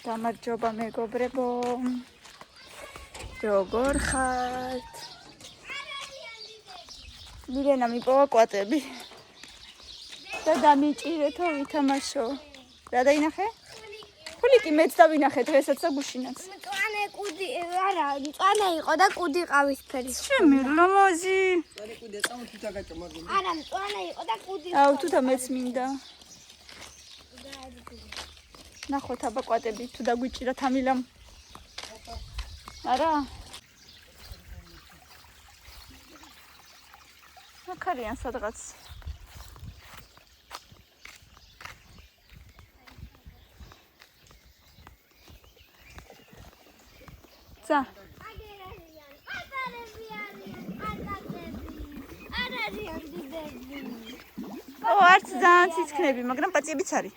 გამარჯობა მეგობრებო. როგორ ხართ? მირენა მიპოვა კვატები. და დამიჭირეთო ვითამაშო. რა დაინახე? ხულიკი მეც დავინახე დღესაც და გუშინაც. მწვანე კუდი, არა, მწვანე იყო და კუდი ყავისფერი. ჩემი ლომოზი. მწვანე კუდი ეწამო თუთა გაჭა მაგრამ. არა, მწვანე იყო და კუდი. აუ თუთა მეც მინდა. ნახოთ აბა კვატები თუ დაგვიჭირა თამილამ. არა. აქარიან სადღაც. ცა. ო არც ძალიან ციცქნები, მაგრამ პაწიებიც არის.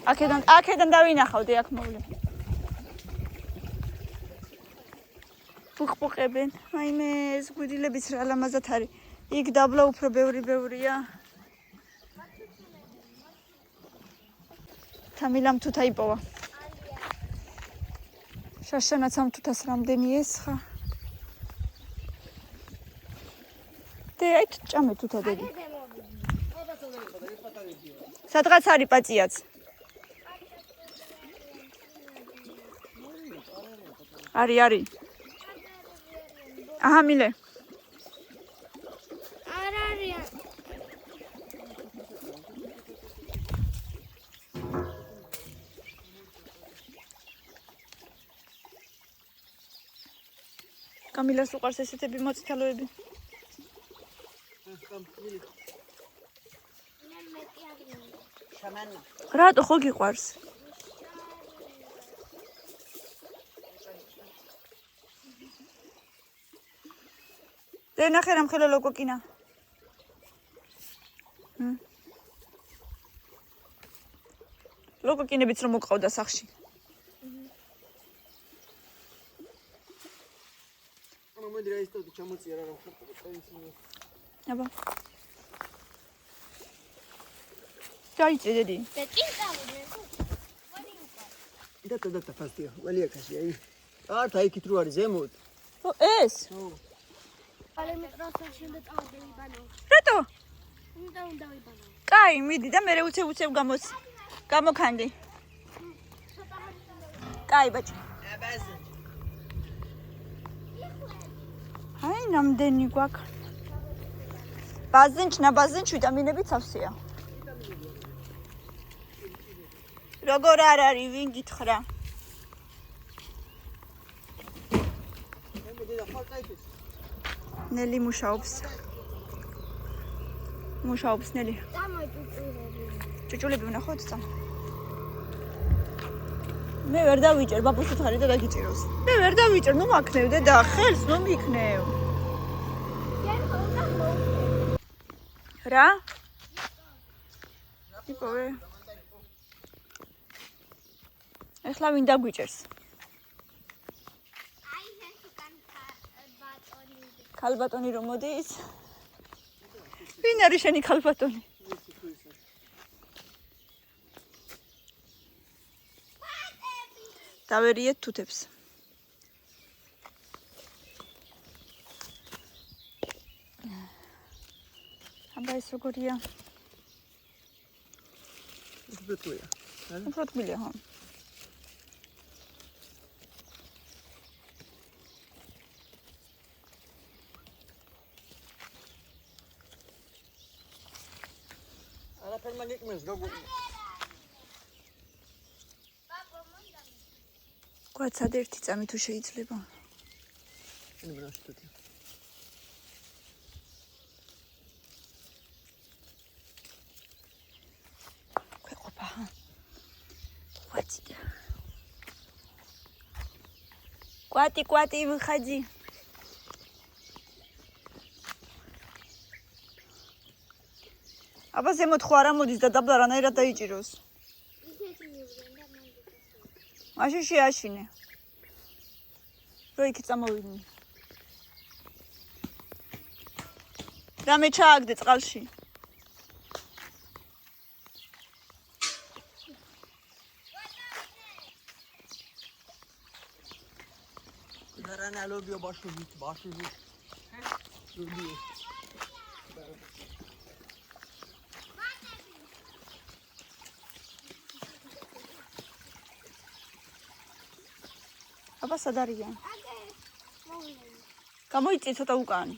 აქედან დავინახავდი აქ მოვლე. პუყპუყებენ. აიმე ეს გვირილებიც რა ლამაზად არის. იქ დაბლა უფრო ბევრია. თამილამ თუთა იპოვა. შაშანაც ამ თუთას რამდენი ესხა. აი ჭამე თუთა დედი. სადღაც არის პაწიაც. არის. აჰა მილე. არ არიან. კამილას უყარს ესეთები მოწითალოები. რატო ხო გიყვარს? და ნახე რამ ხელო ლოკოკინა. ლოკოკინებიც რომ მოყავდა სახში. ანუ მოდი რა ისწავდი ჩამოწია რა ხარ. აბა. დაიწე დედი. და წინწავდი. და ფასტია. ვალიაკაში აი. ართ აი იქით რო არის ზემოთ. ო ეს? ხო. ალე მეტროსა შენდა წავდეიბანო. რატო? უნდა ვიბანო. კაი, მიდი და მე უცებ გამოქანდი. კაი, ბაჭი. აი, ნამდენი გვაქვს. ბაზენჩ ვიტამინები ცავსია. როგორ არ არის, ვინ გითხრა? ნელი მუშაობს. ნელი. ჭუჭულები ვნახოთ ცა. მე ვერ დავიჭერ, ბაბუს უთხარი და დაგიჭიროს. მე ვერ დავიჭერ, ნუ მაქნევდე და ხელს ნუ მიქნევ. რა? იპოვე. ეხლა ვინ დაგვიჭერს? აი ეს უკან ბატონი. ქალბატონი რომ მოდის? ვინ არის შენი ქალბატონი? დავერიეთ თუთებს. აბა ეს როგორია? უბრალოდ. უფრო თბილია, ხო? არაფერმა გიკმეს გოგო. კვაცად ერთი წამი თუ შეიძლება. შენ მრაშტეთი. ქვეყობა. კვატი ვიხაძი. აბა ზემოთ ხო არა მოდის და დაბლა რანაირად დაიჭიროს. მაშინ შეაშინე. რო იქ წამოვიდნენ. რამე ჩააგდე წყალში. Rana lobiyo başı. Lobiyo. აბა სად არიან? გამოიწე ცოტა უკან.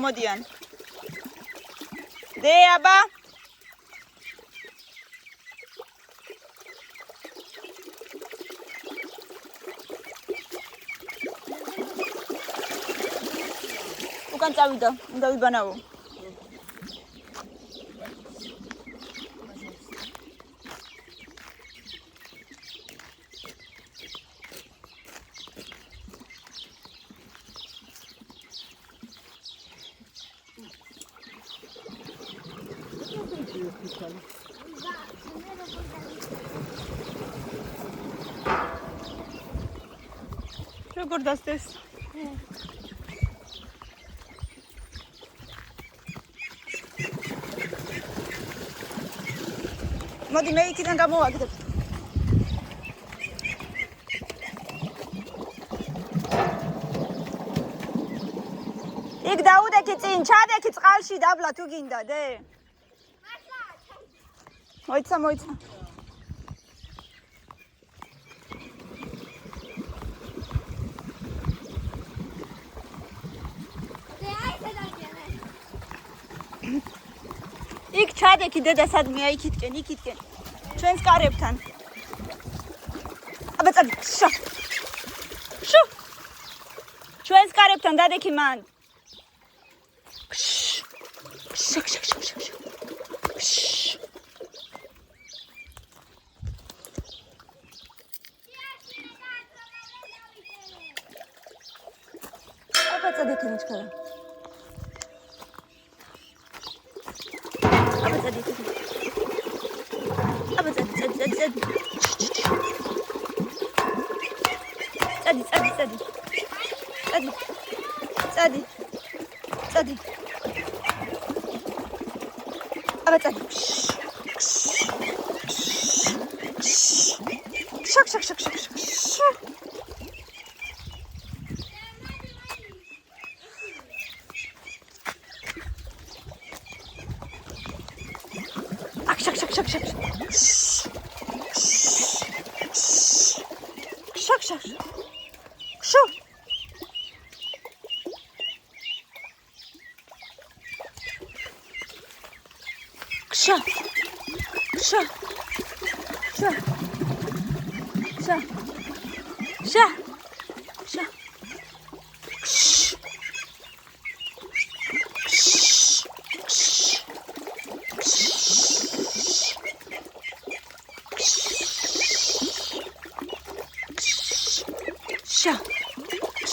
მოდიან. დე აბა. უკან წავიდა, უნდა ვიბანაო. როგორ დასდეს? მოდი მე იქიდან გამოვაგდებ. იქ დაუდექი წინ, ჩადექი წყალში დაბლა თუ გინდა, დე. მოიცა. იქ ჩადექი დედა სადმეა იქითკენ. ჩვენს კარებთან. აბა წადი. შუ. ჩვენს კარებთან დადექი მან. შუ. აბა წადექი ნიჩქარა. წადი. აბა წადი. შაქ.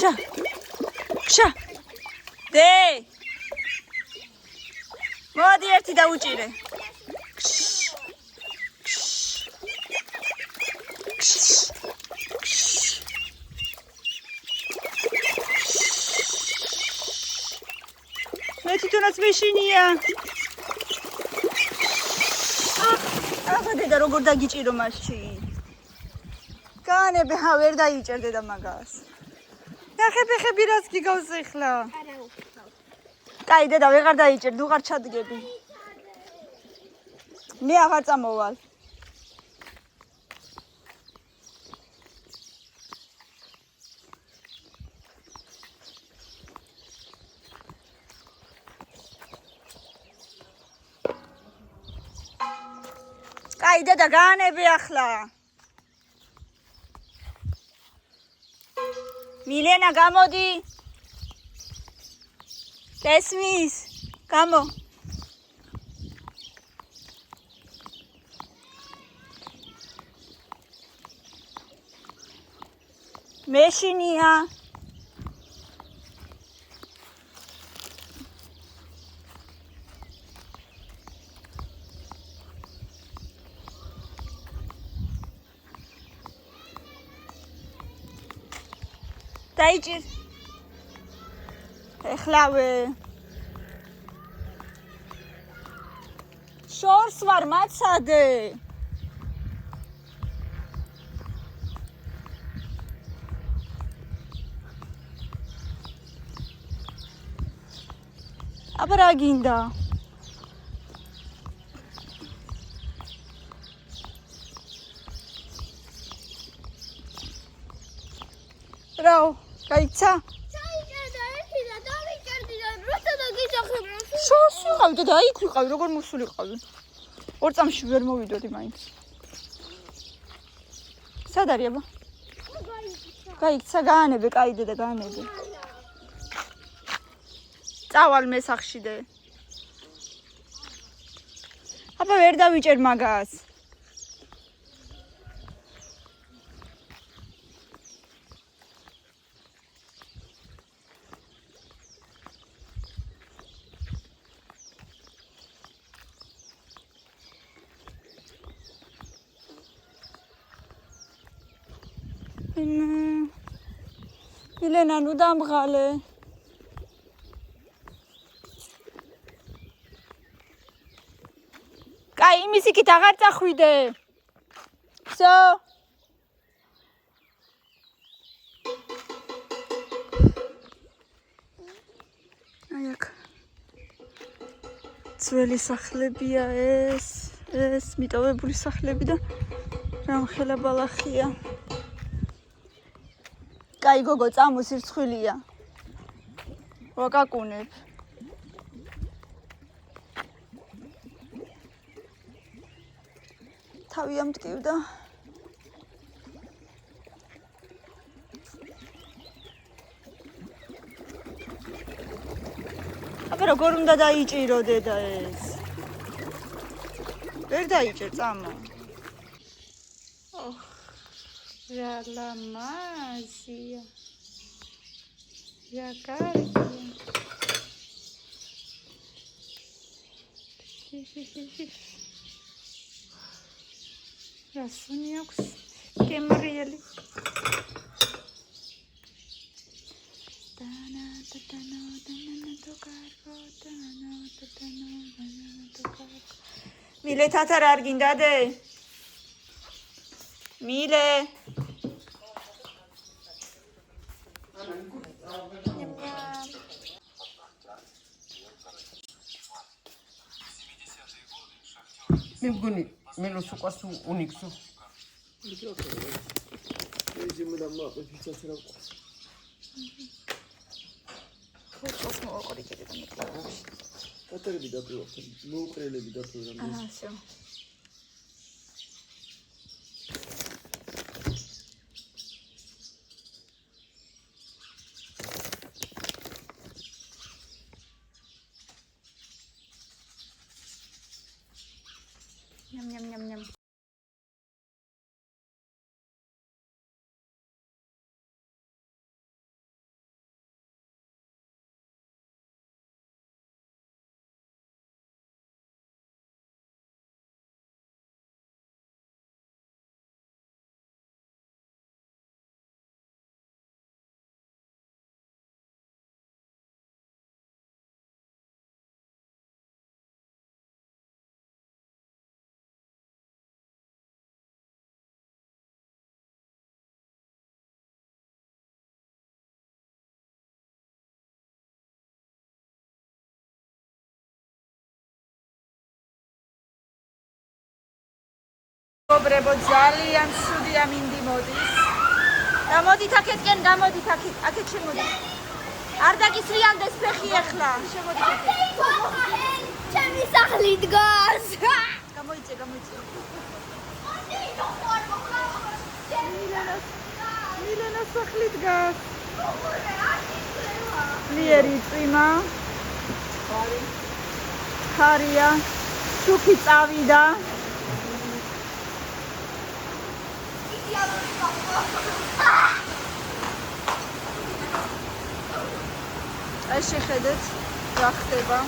შუ. შა. დე. მოდი ერთი დაუჭირე. მე თვითონაც მეშინია. აბა დედა როგორ დაგიჭირო მასში. განები ვერ დაიჭერდე და მაგას. ნახე რას გიგავს ახლა. კაი დედა ვეღარ დაიჭერდი, უღარ ჩადგები. მე აღარ წამოვალ. კაი დედა განები ახლა. მილენა გამოდი. გესმის? გამო. მეშინია. დაიჭირ. ეხლავე. შორს ვარ მაცადე. აბა რა გინდა? რაო, გაიცა? ჩაიჭერდა ერთი და დავიჭერდი და როცა დაგიჯახებდა. შორს ვიყავი და იქ ვიყავი, როგორ მოსულიყავი. ორ წამში ვერ მოვიდოდი მაინც. სად არის აბა? გაიქცა, გაანებე, კაიდე და გაანებე. წავალ მესახშიდე. აბა ვერ დავიჭერ მაგას. ილენა ნუ დამღალე. კაი, იმის იქით აღარ წახვიდე. всё. აი აქ. ძველი სახლებია ეს მიტოვებული სახლები და რამხელა ბალახია. კაი გოგო, წამოსირცხვილია. ვაკაკუნებ. თავი ამტკივდა. აბა როგორ უნდა დაიჭირო დედა ეს? ვერ დაიჭერ, წამო. ოხ, რა ლამაზია. რა კარგია. რა სუნი აქვს გემრიელი. მილე თათარ არ გინდა დე? მილე. მიგონი მელოს უყავს უნიქსო. ეძიმ და მაპეცაც რა ყავს. ხოჭოს მოყრიკები და მეკლავში. ატერები დაკრივა, მოუყრელები დაკრივა. აჰა, всё. Ням-ням-ням-ням. მეგობრებო, ძალიან ცუდია მინდი მოდის. გამოდით აქეთკენ, გამოდით აქეთ, აქეთ შემოდით. არ დაგისრიალდეს ფეხი ახლა. შემოდით აქეთ. ჩემი სახლი დგას. გამოიწე, გამოიწე. მილენას სახლი დგას. ლიერი წვიმა. ხარია. შუქი წავიდა. აი შეხედეთ რა ხდება.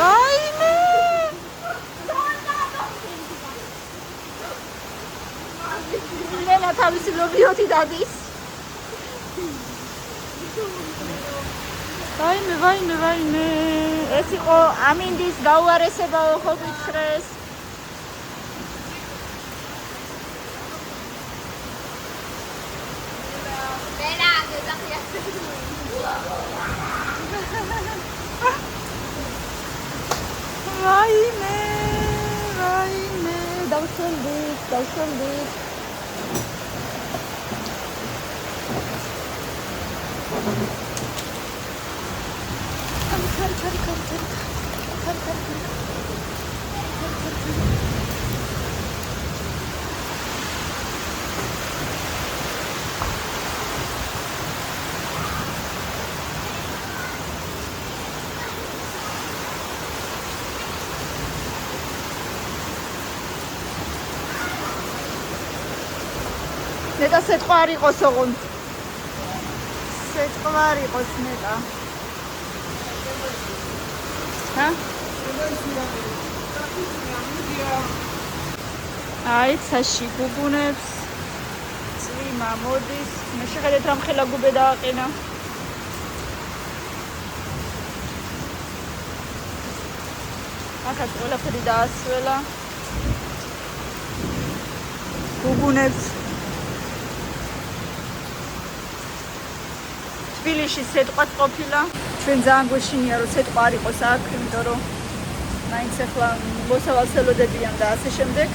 აიმე ლელა თავისი ლობიოთი დადის. ვაიმე. ეს იყო ამინდის გაუარესებაო, ხო გითხრეს. ვაიმე. დავშენდით. ნეტა სიტყვა არ იყოს ოღონდ. სიტყვა არ იყოს ნეტა. ჰა? აი, ცაში გუგუნებს. წვიმა მოდის. მე შეხედეთ რამ ხელა გუბე დააყენა. აქაც ყველაფერი დაასველა. გუგუნებს. თბილისში სეტყვაც ყოფილა. ჩვენ ძალიან გვეშინია რომ სეტყვა არ იყოს აქ, იმიტომ რომ მაინც ახლა მოსავალს ელოდებიან და ასე შემდეგ.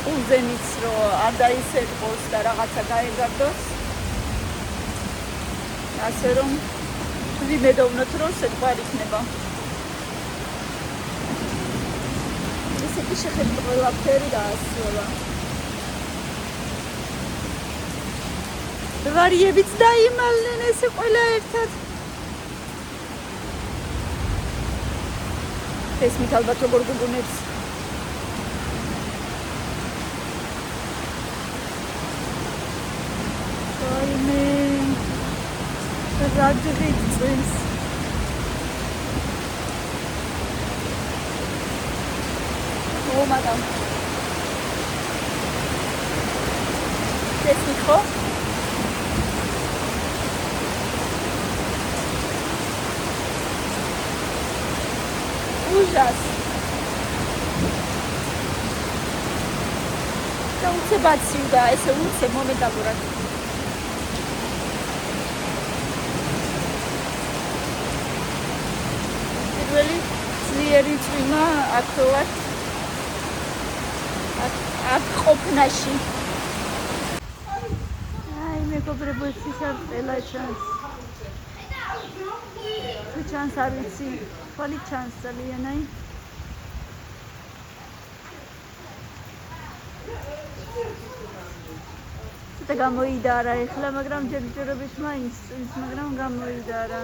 ყურძენიც რომ არ დაისეტყოს და რაღაცა გაეგარდოს. ასე რომ ვიმედოვნოთ რომ სეტყვა არ იქნება. ესეთი შეხედეთ ყველაფერი დაასრულა. ვარიებიც დაიმალნენ ესე ყველა ერთად. ესმით ალბათ როგორ გუგუნებს. ვაიმე. რა დღით წინს. ო მადამ. ესმით ხო? ужас. და უცებაცივდა ესე უცე მომენტალურად. პირველი ძლიერი წვიმა აქ ვარ. აქ ყოფნაში. აი მეგობრებო, ეს არ წელა ჩანს. თუ ჩანს არ ვიცი. ხალი ჩანს ძალიანაი. ცოტა გამოიდარა ეხლა, მაგრამ ჯერჯერობით მაინც წინს, მაგრამ გამოიდარა.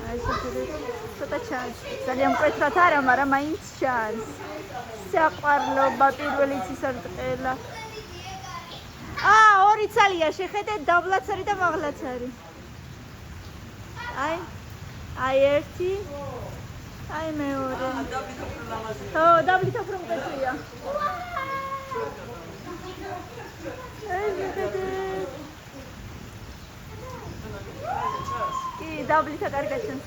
აი ცოტა ჩანს. ძალიან მკვეთრად არა, მაგრამ მაინც ჩანს. საყვარლობა პირველი ცისარტყელა. ორი ცალია შეხედეთ, დაბლაცარი და მაღლაცარი. აი ერთი. აი მეორე. ხო, დაბლით უფრო მკვეთრია. აი შეხედეთ. კი, დაბლით კარგად ჩანს.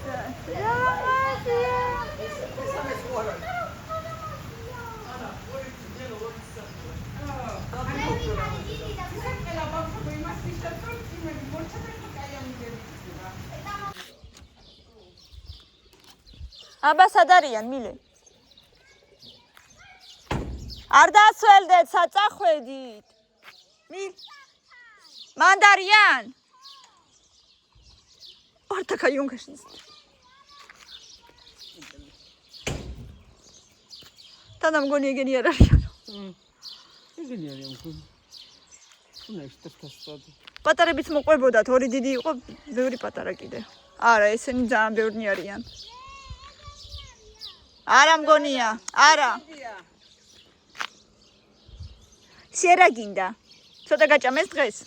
აბა სად არიან მილე? არ დასველდეთ, საწახვედით. მანდარიან? ორთაკა იუნგაშინს. თანა მგონი ეგენი არ არიან. ეგენი არიან მგონი. პატარებიც მოყვებოდათ, ორი დიდი იყო, ბევრი პატარა კიდე. არა, ესენი ძალიან ბევრნი არიან. არა მგონია, არა. შერა გინდა. ცოტა გაჭამეს დღეს?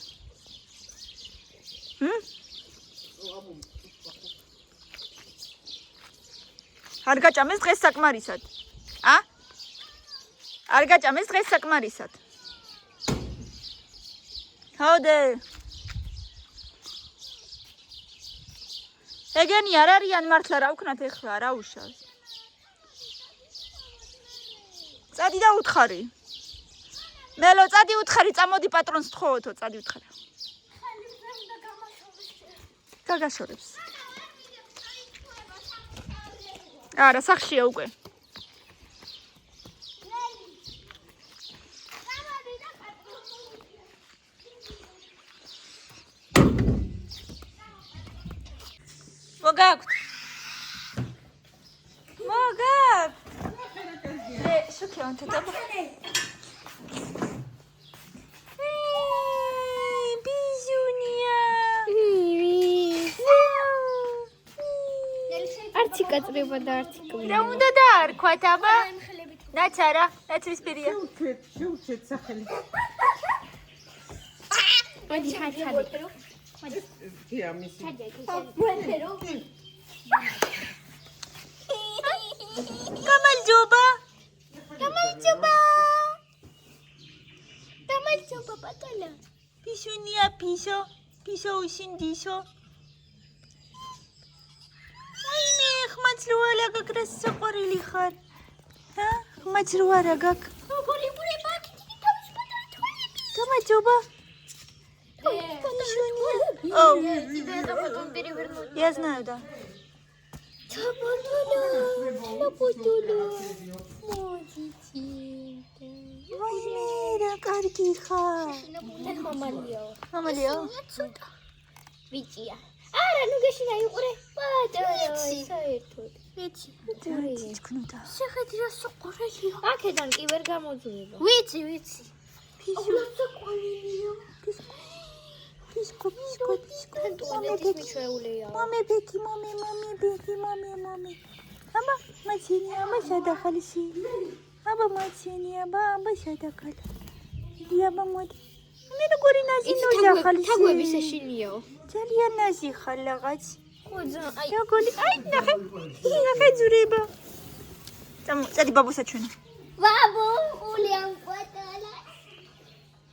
არ გაჭამეს დღეს საკმარისად? არ გაჭამეს დღეს საკმარისად. ჰოდე. ეგენი არ არიან მართლა რა ვქნათ ეხლა რა უშავს. წადი და უთხარი. მელო წადი უთხარი წამოდი პატრონს თხოვოთო წადი უთხარი. გაგაშორებს. არა სახშია უკვე. მოგაქვთ. შუქი ანთება. არცი კაწრება და არცი კმ. რა უნდა დაარქვათ აბა? რაც არა, რაც ვისპირია. შევუჩეთ სახელი. მოდი ხაჩადე. თიამისი. გამარჯობა. გამარჯობა პატალა. პისუნია პისო. პისო უშინდისო. აიმე ხმაც რო არა გაკრას საყვარელი ხარ. ჰა? ხმაც რო არა გაკ. როგორი ბრება კიდე თავის პატარა თვალები. გამარჯობა. О, тебе это потом перевернуть. Я знаю, да. Чапотуля. Вайнера, карги хар. Мамалио. Вичия. Ара, ну гашина იყურე. პატარა, საერთოდ. ვიცი. ჩქნუდა. შეხედრა საყვარელია. აქედან კი ვერ გამოძვრება. ვიცი. ფიშო. საყვარელია. Писко. ტუალეტის მიჩვეულია. Маме беки. Аба, мачини, аба шадахалси. Аба мачини, аба шадахал. Яба мод. მე როგორი ნაზი ნოჟახალში. თაგვების ეშინიაო. ძალიან ნაზი ხარ რაღაც. ხოძა, აი. როგორი? აი, ნახე ძურება. წადი ბაბუსა ჩვენი. ბაბო, ულიან პატარა.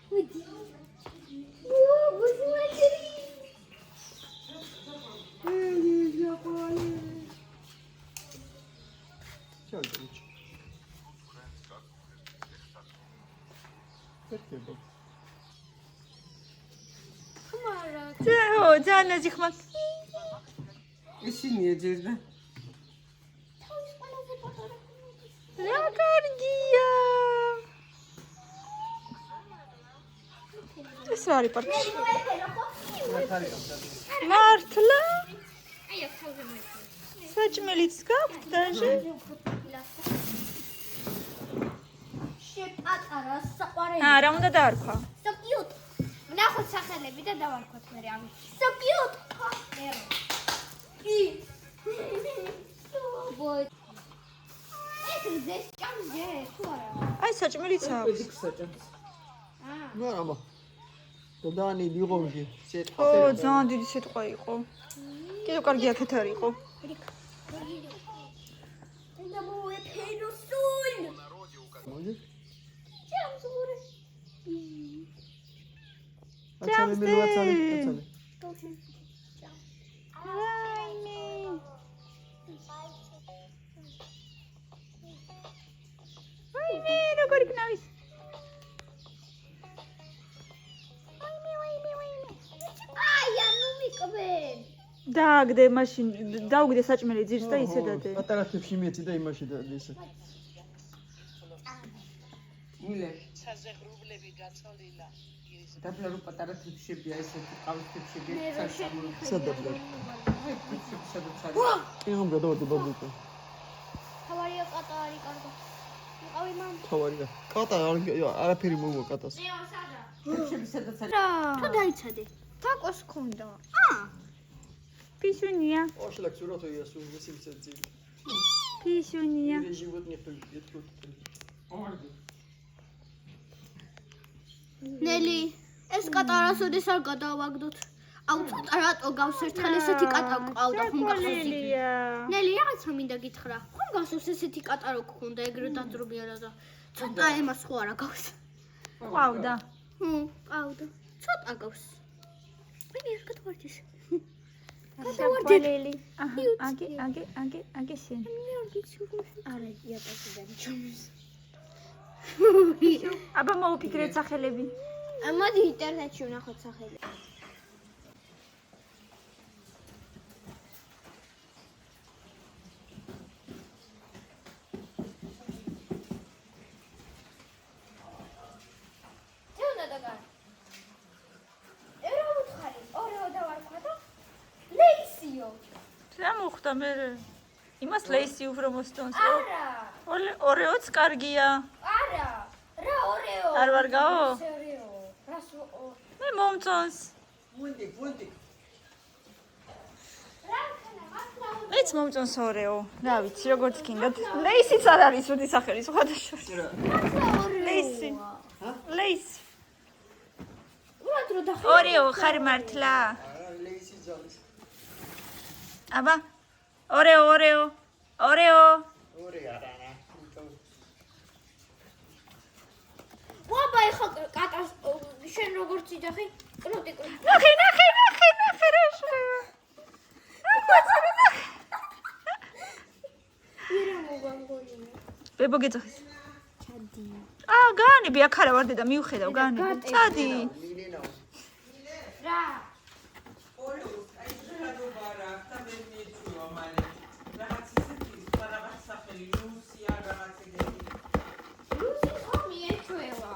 ხოძი. ძალიან ნაზი ხმარ. ისინი ეძებდა. რა კარგია. ეს არის პარკი. მართლა? აი, აქ თავზე მოიწევს. საჭმელიც გაქვთ დაჟე? პატარა საყვარელი. რა უნდა დაარქვა? Сопьют. ნახოთ სახელები და დავარქვათ მე ამი. Сопьют. Бой. ეს ზეს ჭამზე, თუ არა? აი საჭმელიც აქვს. Ну, аба. დადანი ვიღომში. ო, ძალიან დიდი სიტყვა იყო. კიდევ კარგი აქეთ არ იყო. და მოე ფეროსულ. მოდი. ჭამზურე. აცალე. აიმე. აიმე, როგორი გნავის. აი, ანუ მიკბენ. დააგდე მაშინ, დაუგდე საჭმელი ძირს და ისე დადე. პატარა თებში მიეცი და იმაში და ისე. მილე. საზეღრუბლები გაწოლილა. დაბლა რო პატარა თებშებია ესეთი ყავის თებშებია სასამო. სადაბლა. აი თებშები სადაც არის. ეგომ გადავდი ბაბუკა. თავარია კატარი კარგო. მიყავი მამ. თავარია. კატა არაფერი მოუვა კატას. თებშები სადაც არის. თუ დაიცადე. თაკოს ქონდა. Писюня. Ошлак сурато я су 80 ძილი. Писюня. Или животных только тут. ორდი. ნელი, ეს კატარას ოდეს არ გადავაგდოთ. აუ ცოტა რატო გავს ერთხელ ესეთი კატა ყავდა ხომ გახსოვს? ლელია. ნელი, რაღაცა მინდა გითხრა. ხომ გახსოვს ესეთი კატა რო გქონდა ეგრე დაძრობიარა და ცოტა ემას ხო არა გავს. ყავდა. ყავდა. ცოტა გავს. მე ერთ გადავარდის. გადავარდელი. აგე შენ. არა, იატაკიდან ჩომის. აბა მოუფიქრეთ სახელები. მოდი ინტერნეტში ვნახოთ სახელები. რა მოხდა მე? იმას ლეისი უფრო მოსწონს. არა. ორეოც კარგია. არა. რა ორეო? არ ვარ გაო? ორეო. რას მე მომწონს. ფუნტი. მეც მომწონს ორეო. რა ვიცი, როგორც გინდათ. ლეისიც არ არის უდი სახელი სხვადასხვა. ლეისი. ლეისი. ურად რო და ორეო ხარ მართლა? არა, ლეისი ძალის. აბა ორეო. ორი არა. ვაბა ეხა კატას შენ როგორც იძახი? კრუტი. ნახე რა შევება. ვირა მოგანგოლინა. ბებო გეძახის. ჩადი. გაანები აქ არა ვარ დედა მიუხედავ გაანები. წადი. მინენაო. რა? ლუსი ხო მიეჩვევა.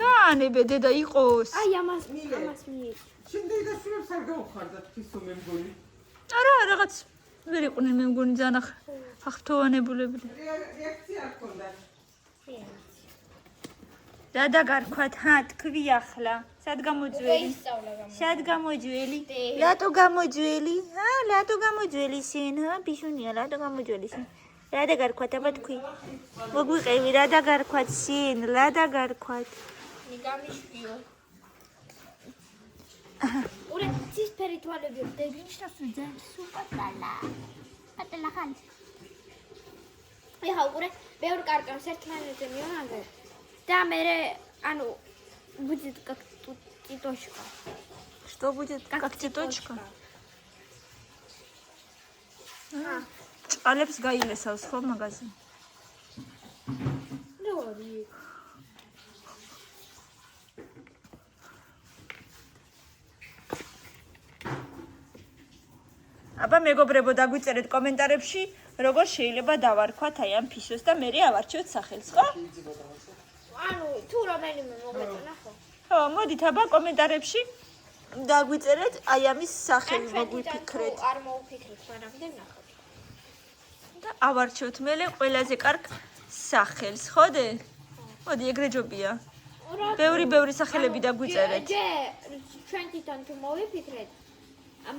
გაანებე დედა იყოს. აი ამას მიეჩვევა. შენდაი და სულებს არ გავხარდათ თვისო მე მგონი. არა რაღაც ვერ იყვნენ მე მგონი ძალიან ახთოვანებულები. რეაქცია არ ქონდა. რა დაგარქვათ? თქვი ახლა. სად გამოძველი? სად გამოძველი? რატო გამოძველი? რატო გამოძველი შენ? ბიჟუნია, რატო გამოძველი შენ? რა დაგარქვათ? აბა თქვი. მოგვიყევი, რა დაგარქვათ შენ? რა დაგარქვათ? მიგამიშვილო. ურე, ცისფერი თვალები დებინიშნავს ძალიან სუპატალა. პატალა ხან. ეხა ურე, ბევრ კარკანს ერთმანეთზე მივანაგებ. და მე ანუ будет как тут цветочка. Что будет? Как цветочка? წყალებს გაილესავს ხო მაგაზე? როდი? აბა მეგობრებო დაგვიწერეთ კომენტარებში როგორ შეიძლება დავარქვათ აი ამ ფიშოს და მე ავარჩიოთ სახელს, ხო? ანუ თუ რომელიმე მოგეწონა ხო? ხო, მოდით აბა კომენტარებში დაგვიწერეთ აი ამის სახელი მოგვიფიქრეთ. არ მოუფიქრეთ, მაგრამ ნახოთ. და ავარჩიოთ მელე ყველაზე კარგ სახელს, ხოდე? მოდი, ეგრე ჯობია. ბევრი სახელები დაგვიწერეთ. ჩვენ თვითონ თუ მოვიფიქრეთ,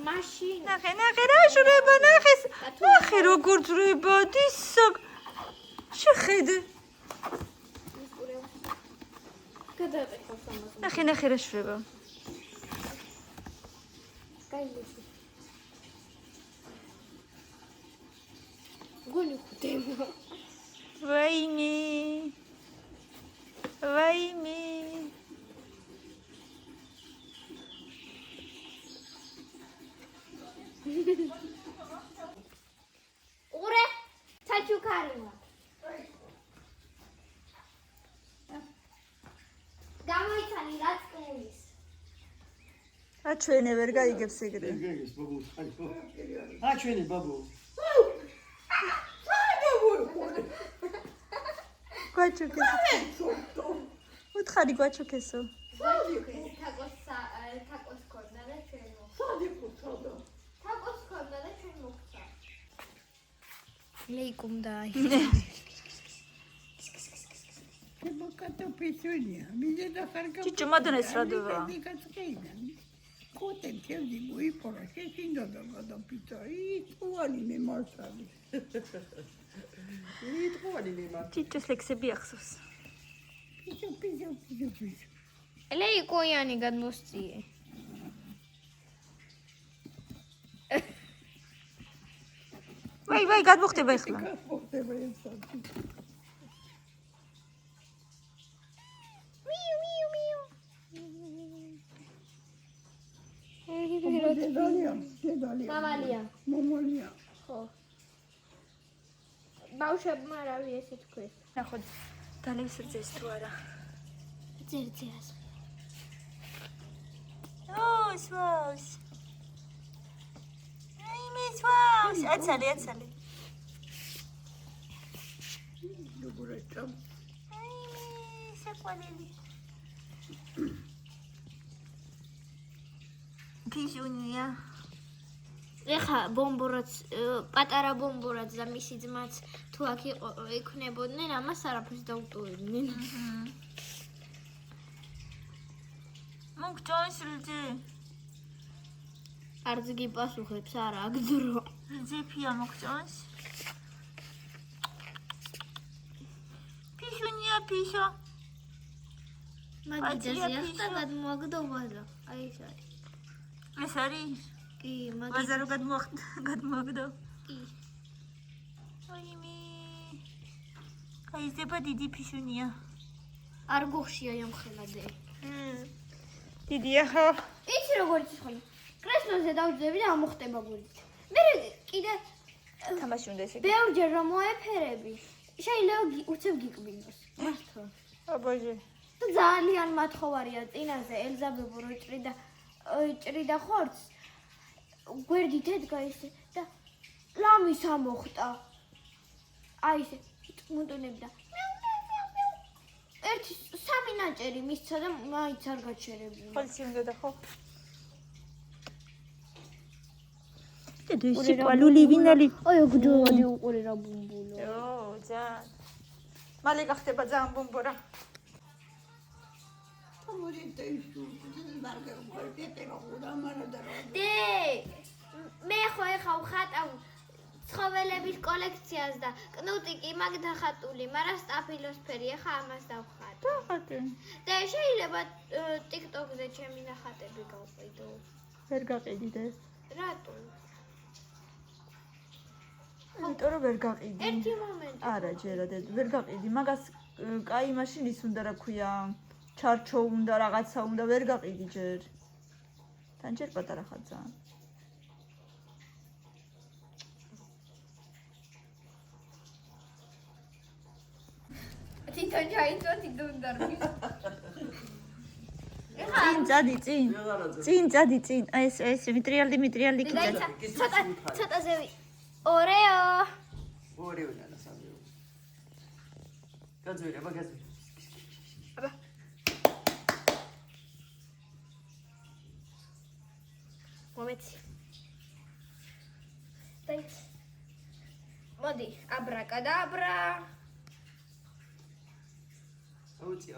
მაშინ ნახე რა შურება, ნახე როგორ ძრება, დისო. შეხედე. გადაყეხოს ამას. ნახე რა შურება. გაილესი. გონი ხდება. ვაიმე. ურე, ჩაჩუკარიმა. გამოიცანი რაც კულის. რა ჩვენე ვერ გაიგებს ეგრე. გეგეს ბაბუ. ჩვენი ბაბუ. გვაჩუქესო. უთხარი გვაჩუქესო. თაკოს ქონდა და ჩვენ მოხდა. თაკოს ქონდა და ჩვენ მოხდა. ლეიკუმ დაი. Кату писюня, мне да харка. Чичо мадонес радова. Котем чевди буи пора, че синдо да пита. И туани не масали. Чичოს ლექსები ახსოვს. Писю. ლეიკოიანი გადმოსწიე. ვაი, გადმოხდება ახლა. მოხდება ეს საათი. დედალია. მამალია. მომალია. ხო. ბავშვებმა რავი ესე თქვეს. ნახოთ, დალევს რძეს თუ არა. ძერძეას. სვავს. აი მე სვავს. აცალე. როგორ ეჭამ. აი მე საყვარელი. ფიჟუნია. ეხა ბომბორაც პატარა ბომბორაც და მისი ძმაც თუ აქ იქნებოდნენ, ამას არაფერს დაუტოვებდნენ. მოგჭონს რძე. არც გიპასუხებს, არა, აქ დრო. რძეფია მოგჭონს. ფიჟუნია ფიჟო. მაგიდაზია ხტა გადმოაგდოვაზა. აი ეს არის. ეს არის? კი, ბაზარო გადმოაგდო. კი. ოიმე. გაიზრდება დიდი ფიჟუნია. არ გოხშია იმხელადე. დიდია ხო? იცი როგორ იცი ხოლმე. კრესლოზე დავძები და ამოხტება გულით. მე კიდე თამაში უნდა ესე. ბევრჯერ რომ მოეფერები, შეიძლება უცებ გიკბინოს. მართლა. აბაჟე. და ძალიან მათხოვარია წინაზე ელზაბებო რო ჭრიდა ხორცს. გვერდით ედგა ისე და ლამის ამოხტა. აი ესე მუტუნებდა. ერთი სამი ნაჭერი მისცა და მაინც არ გაჩერებულა. ხოლმე უნდა და ხო? დედი სიყვარული ვინალი. აი გჯოდი უყურე რა ბუმბულო. ძალიან. მალე გახდება ძალიან ბომბორა. მე ხო ეხა ვხატავ ცხოველების კოლექციას და კნუტიკი მაგ დახატული, მაგრამ სტაფილოსფერი ეხა ამას დავხატ. დახატე. და შეიძლება TikTok-ზე ჩემი ნახატები გავყიდო. ვერ გაყიდით ეს. რატო? იმიტომ რომ ვერ გაყიდი. ერთი მომენტი. არა, ჯერა დედი, ვერ გაყიდი. მაგას კაი მაშინის უნდა რა ქვია, ჩარჩო უნდა, რაღაცა უნდა, ვერ გაყიდი ჯერ. თან ჯერ პატარა ხარ ძალიან. თვითონ ჩაიწვა თვითონ დარბი. წინ წადი. აი ეს მიტრიალდი დაიცა ცოტა ზევი. ორეო. ორეო და სამეო. გაძვირე. აბა. მომეცი. დაიცა. მოდი, აბრაკადაბრა. აუწი.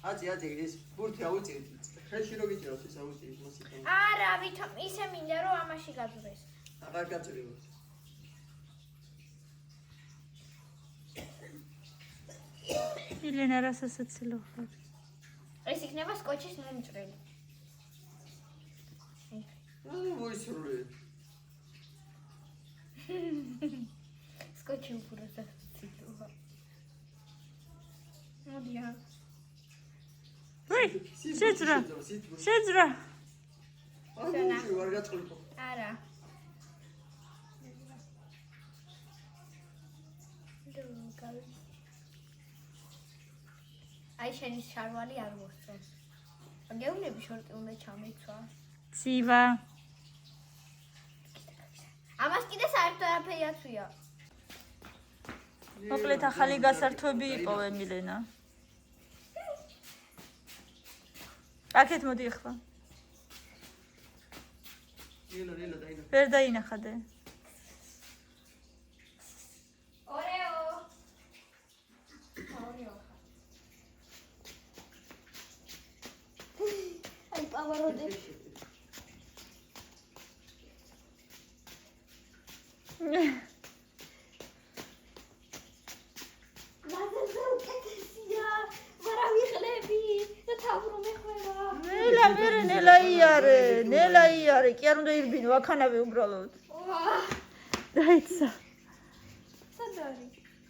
აწი ეს ბურთი აუწი. ხელში რო გიჭირავს ეს აუწი მოსიკა. არა, ვითომ ისე მინდა რომ ამაში გაძვრეს. აღარ გაძვიო. ილენა რასაცილო ხარ? ეს იქნება სკოჩის მომჭრელი. მოისურვე. სკოჩი უბრალოდ მოდია. შეძრა. არ გაწყლიყო. არა. აი შენი შარვალი არ მოსწონს. გეუბნები შორტი უნდა ჩამეცვა. ცივა. ამას კიდე საერთოდ არაფერი აცვია. მოკლედ ახალი გასართობი იპოვე მილენა. აქეთ მოდი ახლა. ილო დაინახე. ვერ დაინახადე. ორეო. აი პავაროდები. მაზერზე უკეთესია, მაგრამ იხლები და თავრო მეხვევა. ნელა იარე, კი არ უნდა ირბინო, აქანავე უბრალოდ. დაიცა.